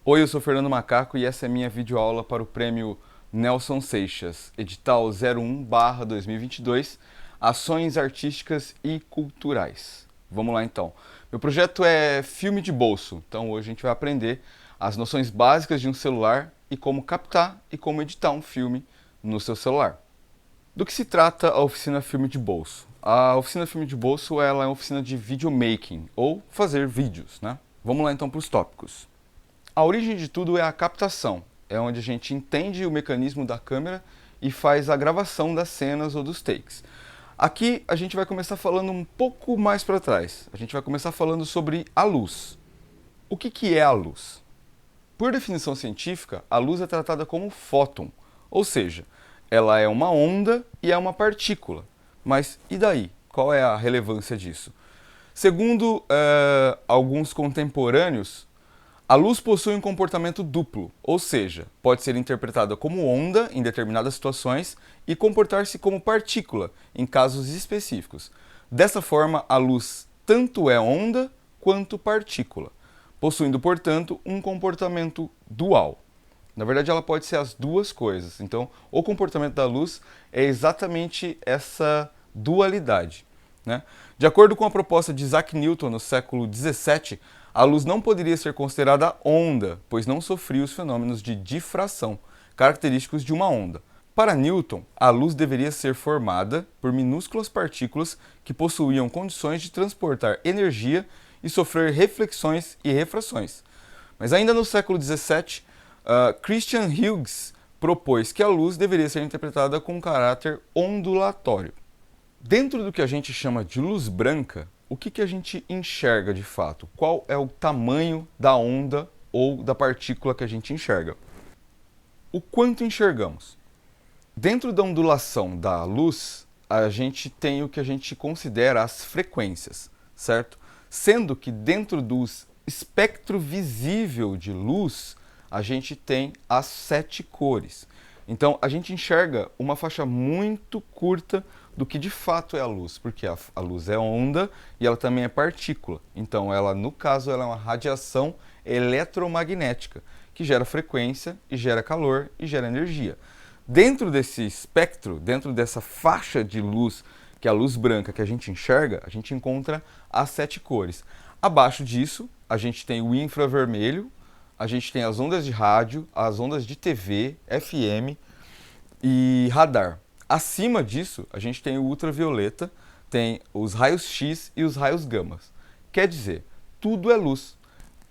Oi, eu sou Fernando Macaco e essa é minha videoaula para o prêmio Nelson Seixas, edital 01/2022, Ações Artísticas e Culturais. Vamos lá então. Meu projeto é filme de bolso, então hoje a gente vai aprender as noções básicas de um celular e como captar e como editar um filme no seu celular. Do que se trata a oficina filme de bolso? A oficina filme de bolso ela é uma oficina de videomaking, ou fazer vídeos, né? Vamos lá então para os tópicos. A origem de tudo é a captação, é onde a gente entende o mecanismo da câmera e faz a gravação das cenas ou dos takes. Aqui a gente vai começar falando um pouco mais para trás, a gente vai começar falando sobre a luz. O que é a luz? Por definição científica, a luz é tratada como fóton, ou seja, ela é uma onda e é uma partícula. Mas e daí? Qual é a relevância disso? Segundo alguns contemporâneos, a luz possui um comportamento duplo, ou seja, pode ser interpretada como onda em determinadas situações e comportar-se como partícula em casos específicos. Dessa forma, a luz tanto é onda quanto partícula, possuindo, portanto, um comportamento dual. Na verdade, ela pode ser as duas coisas. Então, o comportamento da luz é exatamente essa dualidade, né? De acordo com a proposta de Isaac Newton no século XVII, a luz não poderia ser considerada onda, pois não sofria os fenômenos de difração, característicos de uma onda. Para Newton, a luz deveria ser formada por minúsculas partículas que possuíam condições de transportar energia e sofrer reflexões e refrações. Mas ainda no século XVII, Christian Huygens propôs que a luz deveria ser interpretada com um caráter ondulatório. Dentro do que a gente chama de luz branca, o que a gente enxerga de fato? Qual é o tamanho da onda ou da partícula que a gente enxerga? O quanto enxergamos? Dentro da ondulação da luz, a gente tem o que a gente considera as frequências, certo? Sendo que dentro do espectro visível de luz, a gente tem as 7 cores. Então, a gente enxerga uma faixa muito curta do que de fato é a luz, porque a luz é onda e ela também é partícula. Então, ela, no caso, ela é uma radiação eletromagnética, que gera frequência, e gera calor, e gera energia. Dentro desse espectro, dentro dessa faixa de luz, que é a luz branca que a gente enxerga, a gente encontra as 7 cores. Abaixo disso, a gente tem o infravermelho, a gente tem as ondas de rádio, as ondas de TV, FM e radar. Acima disso, a gente tem o ultravioleta, tem os raios X e os raios gama. Quer dizer, tudo é luz.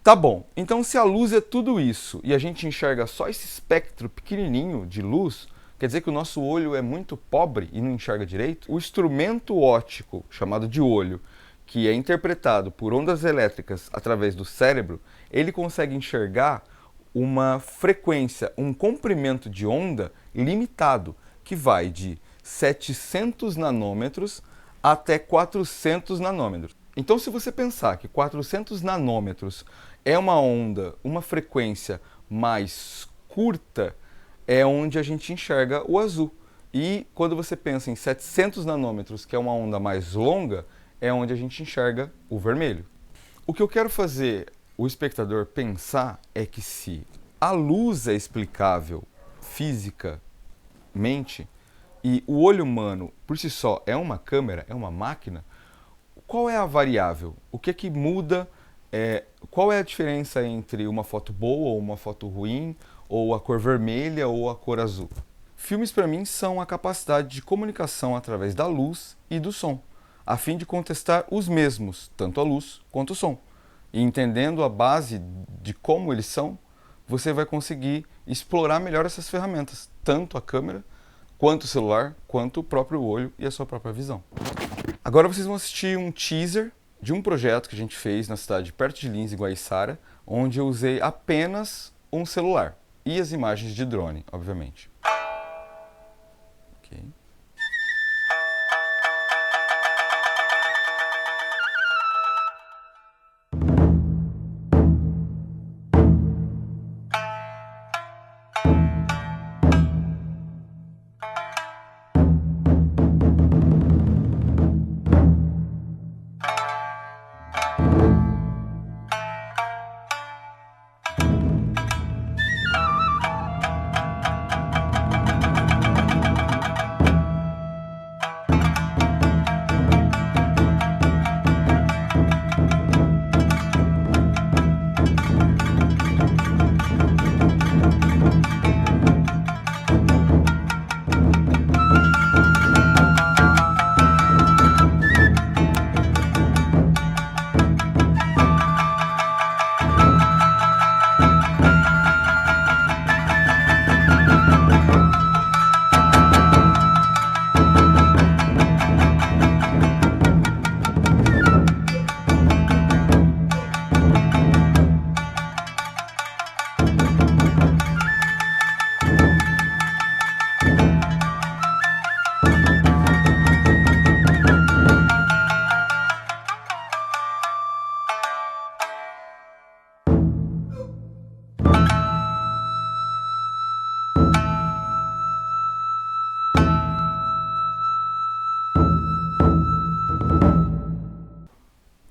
Tá bom, então se a luz é tudo isso e a gente enxerga só esse espectro pequenininho de luz, quer dizer que o nosso olho é muito pobre e não enxerga direito? O instrumento óptico, chamado de olho, que é interpretado por ondas elétricas através do cérebro, ele consegue enxergar uma frequência, um comprimento de onda limitado, que vai de 700 nanômetros até 400 nanômetros. Então, se você pensar que 400 nanômetros é uma onda, uma frequência mais curta, é onde a gente enxerga o azul. E quando você pensa em 700 nanômetros, que é uma onda mais longa, é onde a gente enxerga o vermelho. O que eu quero fazer o espectador pensar é que se a luz é explicável fisicamente e o olho humano por si só é uma câmera, é uma máquina, qual é a variável? O que é que muda? Qual é a diferença entre uma foto boa ou uma foto ruim, ou a cor vermelha ou a cor azul? Filmes para mim são a capacidade de comunicação através da luz e do som, a fim de contestar os mesmos, tanto a luz quanto o som. E entendendo a base de como eles são, você vai conseguir explorar melhor essas ferramentas, tanto a câmera, quanto o celular, quanto o próprio olho e a sua própria visão. Agora vocês vão assistir um teaser de um projeto que a gente fez na cidade perto de Lins, em Guaiçara, onde eu usei apenas um celular e as imagens de drone, obviamente. Okay.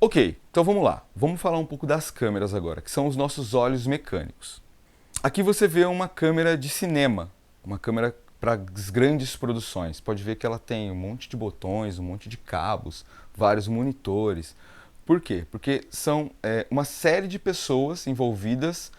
Ok, então vamos lá. Vamos falar um pouco das câmeras agora, que são os nossos olhos mecânicos. Aqui você vê uma câmera de cinema, uma câmera para as grandes produções. Pode ver que ela tem um monte de botões, um monte de cabos, vários monitores. Por quê? Porque são uma série de pessoas envolvidas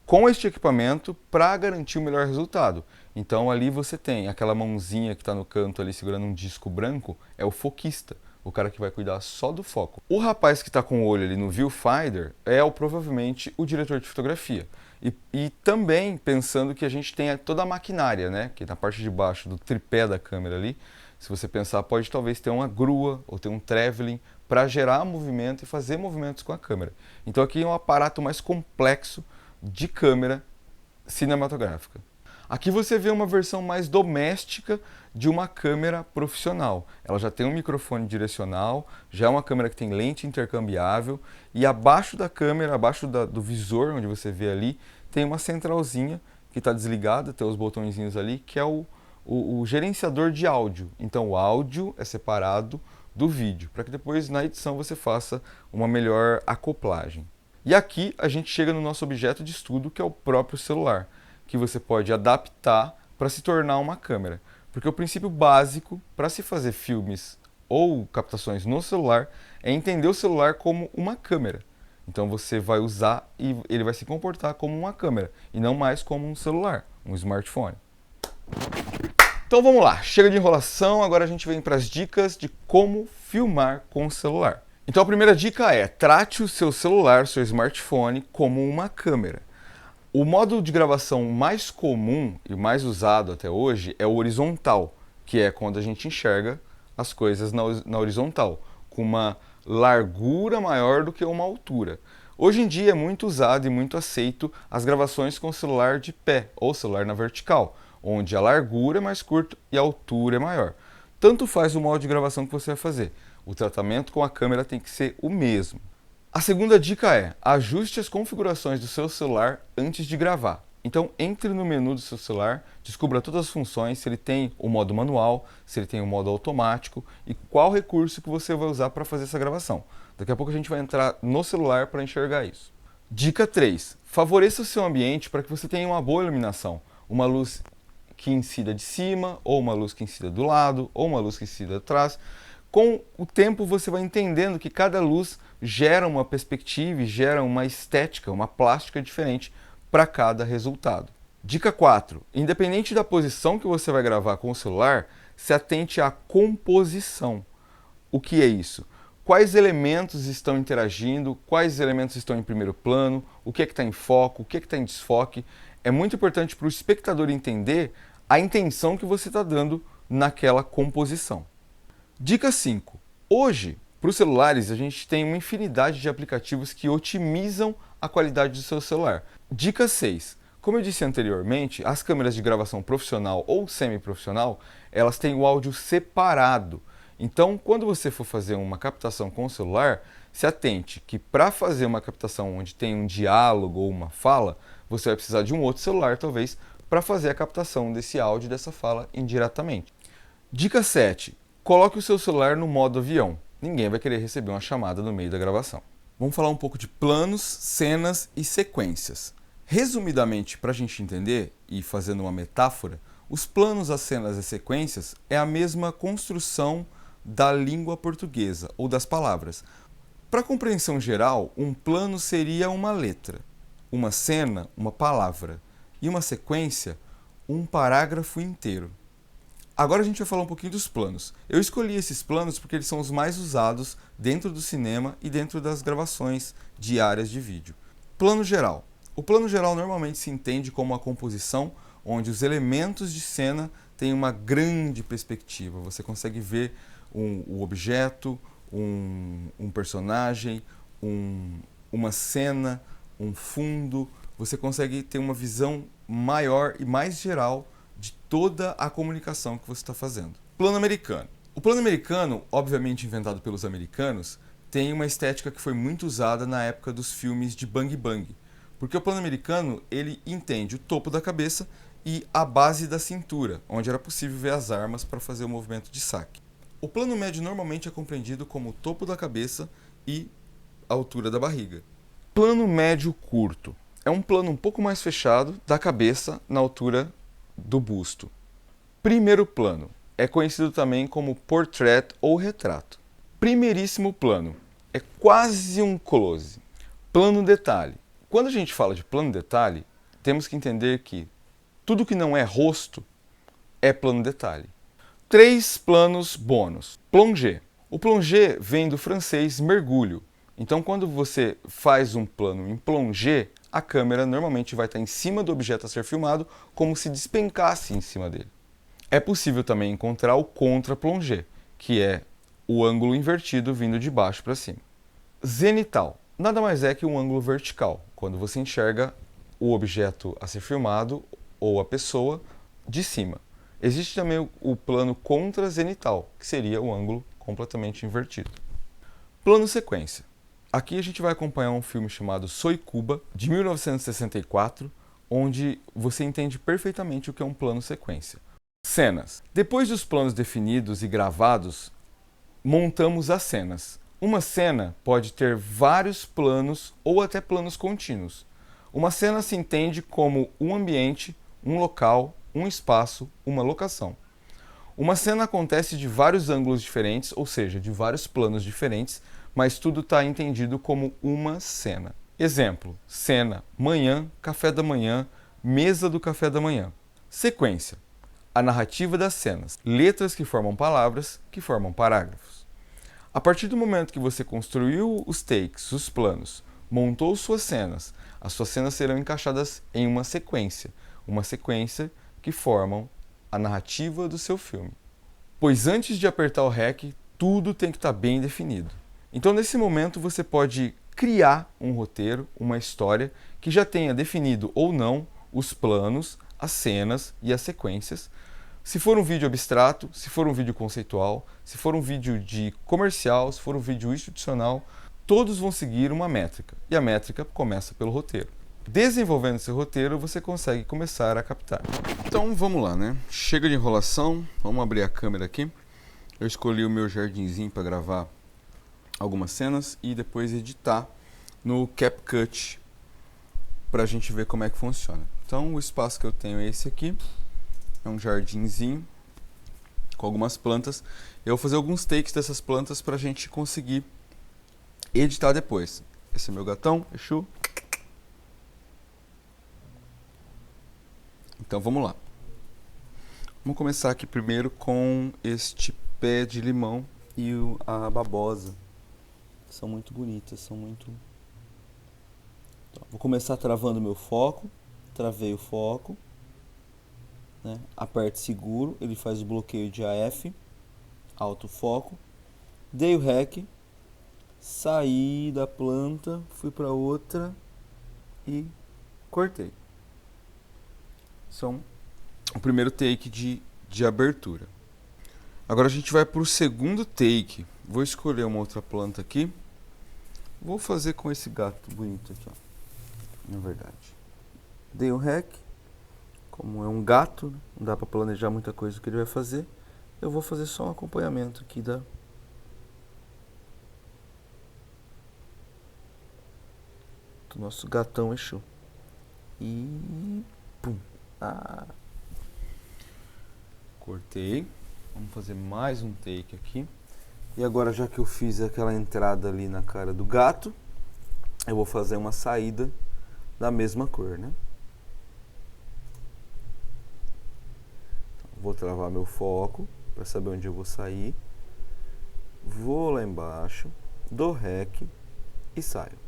com este equipamento para garantir o melhor resultado. Então ali você tem aquela mãozinha que está no canto ali segurando um disco branco, é o foquista, o cara que vai cuidar só do foco. O rapaz que está com o olho ali no viewfinder provavelmente o diretor de fotografia. E também pensando que a gente tem toda a maquinária, né? Que na parte de baixo do tripé da câmera ali, se você pensar, pode talvez ter uma grua ou ter um traveling para gerar movimento e fazer movimentos com a câmera. Então aqui é um aparato mais complexo de câmera cinematográfica. Aqui você vê uma versão mais doméstica de uma câmera profissional. Ela já tem um microfone direcional, já é uma câmera que tem lente intercambiável e abaixo da câmera, abaixo do visor, onde você vê ali, tem uma centralzinha que está desligada, tem os botõezinhos ali, que é o gerenciador de áudio. Então o áudio é separado do vídeo, para que depois na edição você faça uma melhor acoplagem. E aqui a gente chega no nosso objeto de estudo, que é o próprio celular, que você pode adaptar para se tornar uma câmera. Porque o princípio básico para se fazer filmes ou captações no celular é entender o celular como uma câmera. Então você vai usar e ele vai se comportar como uma câmera e não mais como um celular, um smartphone. Então vamos lá, chega de enrolação, agora a gente vem para as dicas de como filmar com o celular. Então a primeira dica é: trate o seu celular, seu smartphone, como uma câmera. O modo de gravação mais comum e mais usado até hoje é o horizontal, que é quando a gente enxerga as coisas na horizontal, com uma largura maior do que uma altura. Hoje em dia é muito usado e muito aceito as gravações com celular de pé ou celular na vertical, onde a largura é mais curta e a altura é maior. Tanto faz o modo de gravação que você vai fazer. O tratamento com a câmera tem que ser o mesmo. A segunda dica é: ajuste as configurações do seu celular antes de gravar. Então entre no menu do seu celular, descubra todas as funções, se ele tem o modo manual, se ele tem o modo automático e qual recurso que você vai usar para fazer essa gravação. Daqui a pouco a gente vai entrar no celular para enxergar isso. Dica 3. Favoreça o seu ambiente para que você tenha uma boa iluminação. Uma luz que incida de cima, ou uma luz que incida do lado, ou uma luz que incida atrás. Com o tempo você vai entendendo que cada luz gera uma perspectiva e gera uma estética, uma plástica diferente para cada resultado. Dica 4. Independente da posição que você vai gravar com o celular, se atente à composição. O que é isso? Quais elementos estão interagindo, quais elementos estão em primeiro plano, o que é que está em foco, o que é que está em desfoque. É muito importante para o espectador entender a intenção que você está dando naquela composição. Dica 5. Hoje, para os celulares, a gente tem uma infinidade de aplicativos que otimizam a qualidade do seu celular. Dica 6. Como eu disse anteriormente, as câmeras de gravação profissional ou semi-profissional, elas têm o áudio separado. Então, quando você for fazer uma captação com o celular, se atente que para fazer uma captação onde tem um diálogo ou uma fala, você vai precisar de um outro celular, talvez, para fazer a captação desse áudio e dessa fala indiretamente. Dica 7. Coloque o seu celular no modo avião. Ninguém vai querer receber uma chamada no meio da gravação. Vamos falar um pouco de planos, cenas e sequências. Resumidamente, para a gente entender e fazendo uma metáfora, os planos, as cenas e sequências é a mesma construção da língua portuguesa ou das palavras. Para compreensão geral, um plano seria uma letra, uma cena, uma palavra e uma sequência, um parágrafo inteiro. Agora a gente vai falar um pouquinho dos planos. Eu escolhi esses planos porque eles são os mais usados dentro do cinema e dentro das gravações diárias de vídeo. Plano geral. O plano geral normalmente se entende como uma composição onde os elementos de cena têm uma grande perspectiva. Você consegue ver o objeto, um personagem, uma cena, um fundo. Você consegue ter uma visão maior e mais geral de toda a comunicação que você está fazendo. Plano americano. O plano americano, obviamente inventado pelos americanos, tem uma estética que foi muito usada na época dos filmes de Bang Bang. Porque o plano americano, ele entende o topo da cabeça e a base da cintura, onde era possível ver as armas para fazer o movimento de saque. O plano médio normalmente é compreendido como o topo da cabeça e a altura da barriga. Plano médio curto é um plano um pouco mais fechado da cabeça na altura do busto. Primeiro plano é conhecido também como portrait ou retrato. Primeiríssimo plano é quase um close. Plano detalhe. Quando a gente fala de plano detalhe, temos que entender que tudo que não é rosto é plano detalhe. 3 planos bônus. Plongé. O plongé vem do francês mergulho. Então, quando você faz um plano em plongé, a câmera normalmente vai estar em cima do objeto a ser filmado, como se despencasse em cima dele. É possível também encontrar o contra-plongé, que é o ângulo invertido vindo de baixo para cima. Zenital. Nada mais é que um ângulo vertical, quando você enxerga o objeto a ser filmado ou a pessoa de cima. Existe também o plano contra-zenital, que seria o ângulo completamente invertido. Plano sequência. Aqui a gente vai acompanhar um filme chamado Soy Cuba, de 1964, onde você entende perfeitamente o que é um plano sequência. Cenas. Depois dos planos definidos e gravados, montamos as cenas. Uma cena pode ter vários planos ou até planos contínuos. Uma cena se entende como um ambiente, um local, um espaço, uma locação. Uma cena acontece de vários ângulos diferentes, ou seja, de vários planos diferentes, mas tudo está entendido como uma cena. Exemplo: cena, manhã, café da manhã, mesa do café da manhã. Sequência: a narrativa das cenas, letras que formam palavras, que formam parágrafos. A partir do momento que você construiu os takes, os planos, montou suas cenas, as suas cenas serão encaixadas em uma sequência que formam a narrativa do seu filme. Pois antes de apertar o REC, tudo tem que estar bem definido. Então, nesse momento, você pode criar um roteiro, uma história que já tenha definido ou não os planos, as cenas e as sequências. Se for um vídeo abstrato, se for um vídeo conceitual, se for um vídeo de comercial, se for um vídeo institucional, todos vão seguir uma métrica. E a métrica começa pelo roteiro. Desenvolvendo esse roteiro, você consegue começar a captar. Então vamos lá, né? Chega de enrolação, vamos abrir a câmera aqui. Eu escolhi o meu jardinzinho para gravar algumas cenas e depois editar no CapCut para a gente ver como é que funciona. Então o espaço que eu tenho é esse aqui, é um jardinzinho com algumas plantas. Eu vou fazer alguns takes dessas plantas para a gente conseguir editar depois. Esse é meu gatão, Exu. Então vamos lá. Vamos começar aqui primeiro com este pé de limão e a babosa. São muito bonitas, são muito... Então, vou começar travando meu foco. Travei o foco, né? Aperte seguro, ele faz o bloqueio de AF, autofoco. Dei o REC, saí da planta, fui para outra e cortei. São o primeiro take de abertura. Agora a gente vai para o segundo take. Vou escolher uma outra planta aqui. Vou fazer com esse gato bonito aqui, ó. Na verdade. Dei um REC. Como é um gato, não dá para planejar muita coisa que ele vai fazer. Eu vou fazer só um acompanhamento aqui do nosso gatão Exu. E... pum. Ah. Cortei. Vamos fazer mais um take aqui. E agora, já que eu fiz aquela entrada ali na cara do gato, eu vou fazer uma saída da mesma cor, né? Vou travar meu foco para saber onde eu vou sair. Vou lá embaixo, dou REC e saio.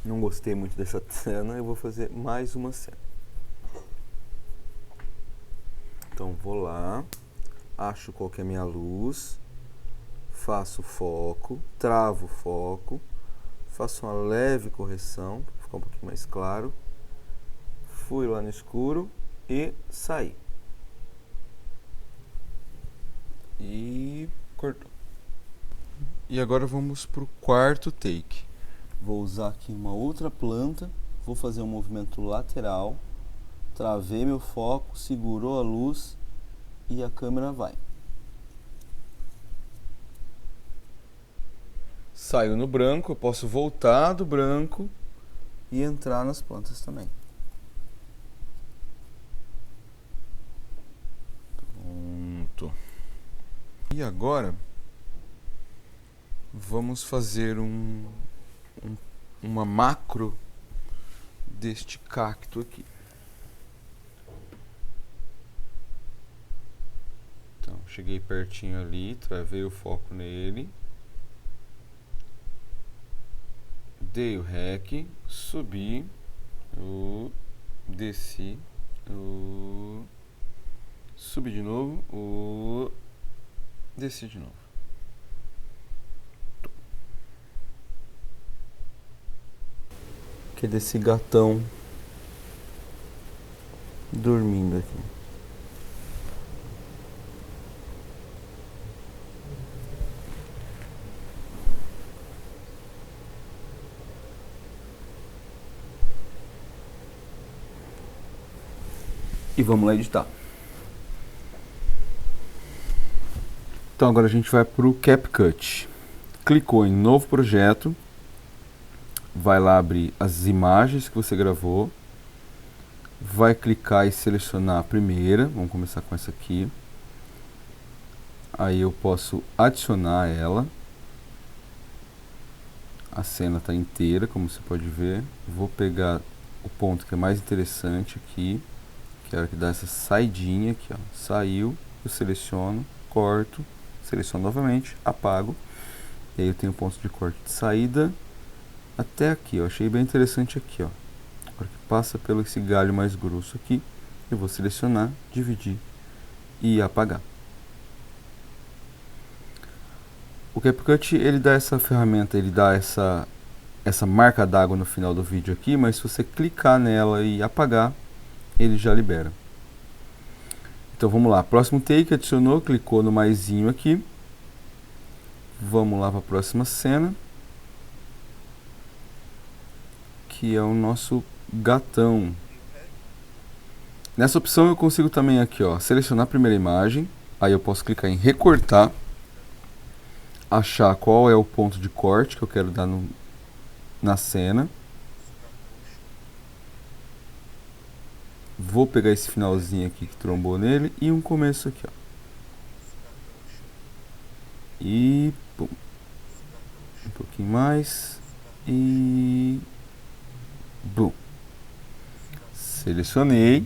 Não gostei muito dessa cena, eu vou fazer mais uma cena. Então vou lá, acho qual que é a minha luz, faço foco, travo o foco, faço uma leve correção, para ficar um pouquinho mais claro. Fui lá no escuro e saí. E cortou. E agora vamos para o quarto take. Vou usar aqui uma outra planta, vou fazer um movimento lateral, travei meu foco, segurou a luz e a câmera vai. Saiu no branco, eu posso voltar do branco e entrar nas plantas também. Pronto. E agora vamos fazer uma macro deste cacto aqui. Então, cheguei pertinho ali, travei o foco nele. Dei o REC, subi, desci, subi de novo, desci de novo. Que é desse gatão dormindo aqui. E vamos lá editar. Então agora a gente vai para o CapCut. Clicou em novo projeto. Vai lá abrir as imagens que você gravou. Vai clicar e selecionar a primeira. Vamos começar com essa aqui. Aí eu posso adicionar ela. A cena está inteira, como você pode ver. Vou pegar o ponto que é mais interessante aqui. Quero que dá essa saidinha aqui, ó. Saiu, eu seleciono, corto, seleciono novamente, apago. E aí eu tenho o ponto de corte de saída até aqui, ó. Achei bem interessante aqui, ó. Agora que passa pelo esse galho mais grosso aqui, eu vou selecionar, dividir e apagar. O CapCut, ele dá essa ferramenta, ele dá essa marca d'água no final do vídeo aqui, mas se você clicar nela e apagar, ele já libera. Então vamos lá, próximo take, adicionou, clicou no maisinho aqui. Vamos lá para a próxima cena, que é o nosso gatão. Nessa opção eu consigo também aqui, ó, selecionar a primeira imagem. Aí eu posso clicar em recortar, achar qual é o ponto de corte que eu quero dar na cena. Vou pegar esse finalzinho aqui que trombou nele e um começo aqui, ó. E pum. Um pouquinho mais e bum. Selecionei,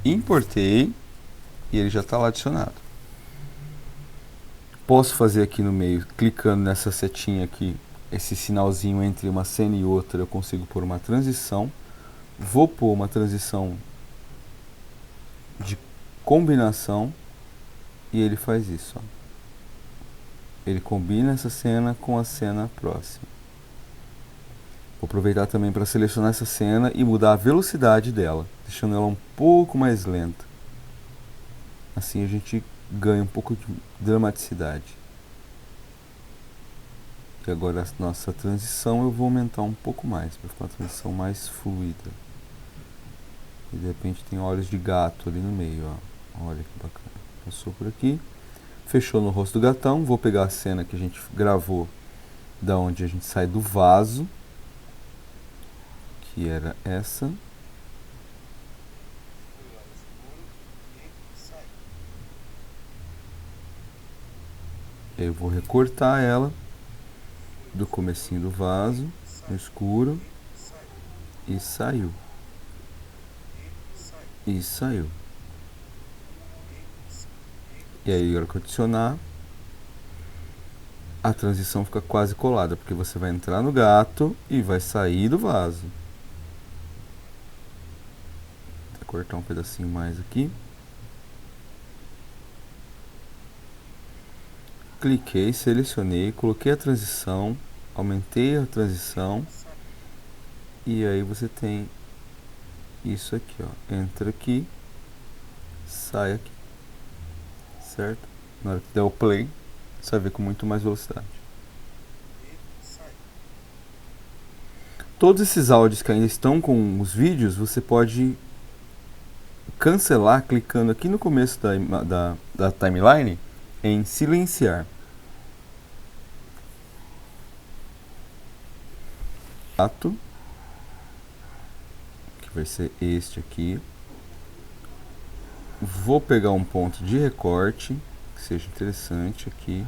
importei e ele já está lá adicionado. Posso fazer aqui no meio, clicando nessa setinha aqui, esse sinalzinho entre uma cena e outra, eu consigo pôr uma transição. Vou pôr uma transição de combinação e ele faz isso, ó. Ele combina essa cena com a cena próxima. Vou aproveitar também para selecionar essa cena e mudar a velocidade dela, deixando ela um pouco mais lenta. Assim a gente ganha um pouco de dramaticidade. E agora a nossa transição eu vou aumentar um pouco mais, para ficar uma transição mais fluida. E de repente tem olhos de gato ali no meio, ó. Olha que bacana. Passou por aqui. Fechou no rosto do gatão. Vou pegar a cena que a gente gravou, da onde a gente sai do vaso, que era essa. Eu vou recortar ela do comecinho do vaso, no escuro, e saiu. E saiu. E aí, na hora que eu adicionar, a transição fica quase colada, porque você vai entrar no gato e vai sair do vaso. Vou cortar um pedacinho mais aqui. Cliquei, selecionei, coloquei a transição, aumentei a transição. E aí você tem isso aqui, ó. Entra aqui, sai aqui. Certo? Na hora que der o play, você vai ver com muito mais velocidade. Todos esses áudios que ainda estão com os vídeos, você pode cancelar clicando aqui no começo da timeline em silenciar. Que vai ser este aqui. Vou pegar um ponto de recorte que seja interessante aqui.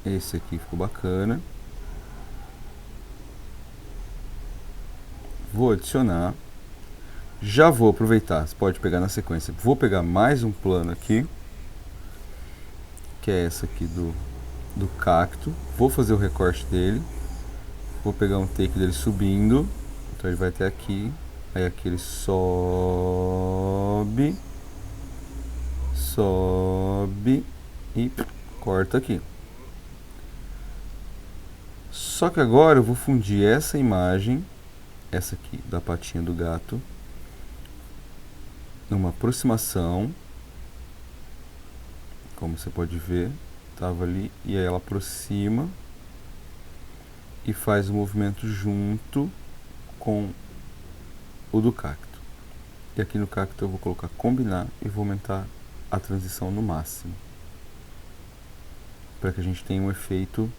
Esse aqui ficou bacana. Vou adicionar. Já vou aproveitar, você pode pegar na sequência. Vou pegar mais um plano aqui, que é essa aqui do cacto. Vou fazer o recorte dele. Vou pegar um take dele subindo. Então ele vai até aqui. Aí aqui ele sobe. Sobe. E corta aqui. Só que agora eu vou fundir essa imagem, essa aqui da patinha do gato, numa aproximação. Como você pode ver, estava ali, e aí ela aproxima e faz o movimento junto com o do cacto. E aqui no cacto eu vou colocar combinar e vou aumentar a transição no máximo, para que a gente tenha um efeito.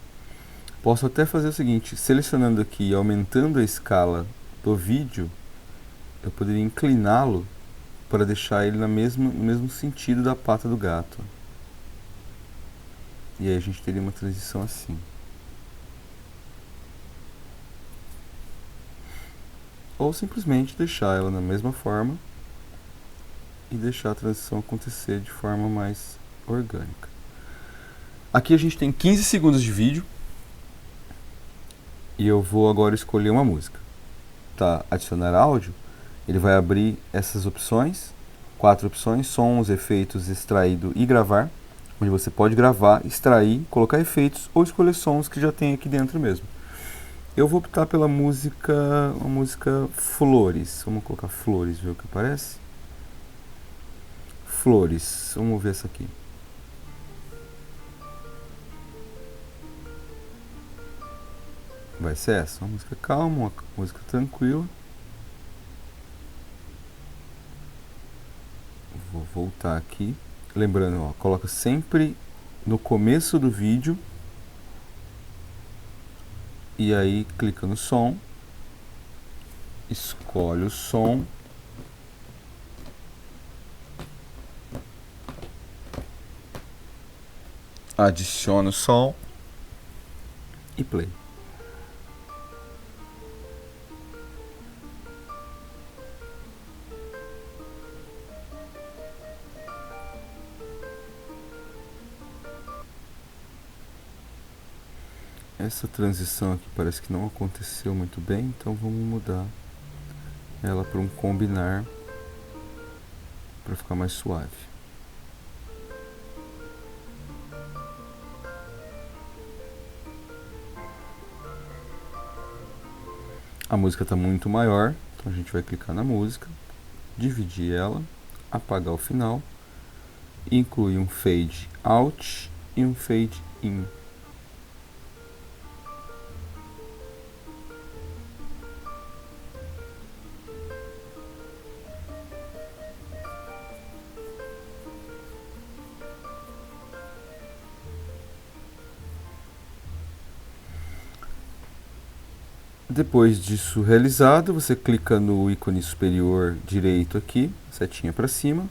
Posso até fazer o seguinte, selecionando aqui e aumentando a escala do vídeo, eu poderia incliná-lo para deixar ele no mesmo sentido da pata do gato. E aí a gente teria uma transição assim. Ou simplesmente deixar ela na mesma forma e deixar a transição acontecer de forma mais orgânica. Aqui a gente tem 15 segundos de vídeo. E eu vou agora escolher uma música. Tá, adicionar áudio, ele vai abrir essas opções, 4 opções, sons, efeitos, extraído e gravar, onde você pode gravar, extrair, colocar efeitos ou escolher sons que já tem aqui dentro mesmo. Eu vou optar pela música, uma música Flores. Vamos colocar Flores, ver o que aparece. Flores, vamos ver essa aqui. Vai ser essa, uma música calma, uma música tranquila. Vou voltar aqui. Lembrando, ó, coloca sempre no começo do vídeo. E aí clica no som. Escolhe o som. Adiciona o som. E play. Essa transição aqui parece que não aconteceu muito bem, então vamos mudar ela para um combinar para ficar mais suave. A música está muito maior, então a gente vai clicar na música, dividir ela, apagar o final, incluir um fade out e um fade in. Depois disso realizado, você clica no ícone superior direito aqui, setinha para cima,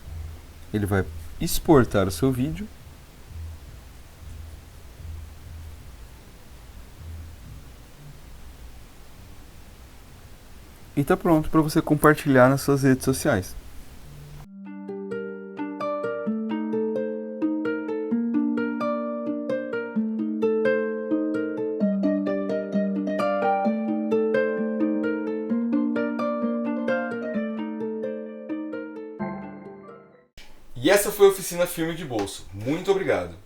ele vai exportar o seu vídeo. E está pronto para você compartilhar nas suas redes sociais. E essa foi a Oficina Filme de Bolso. Muito obrigado!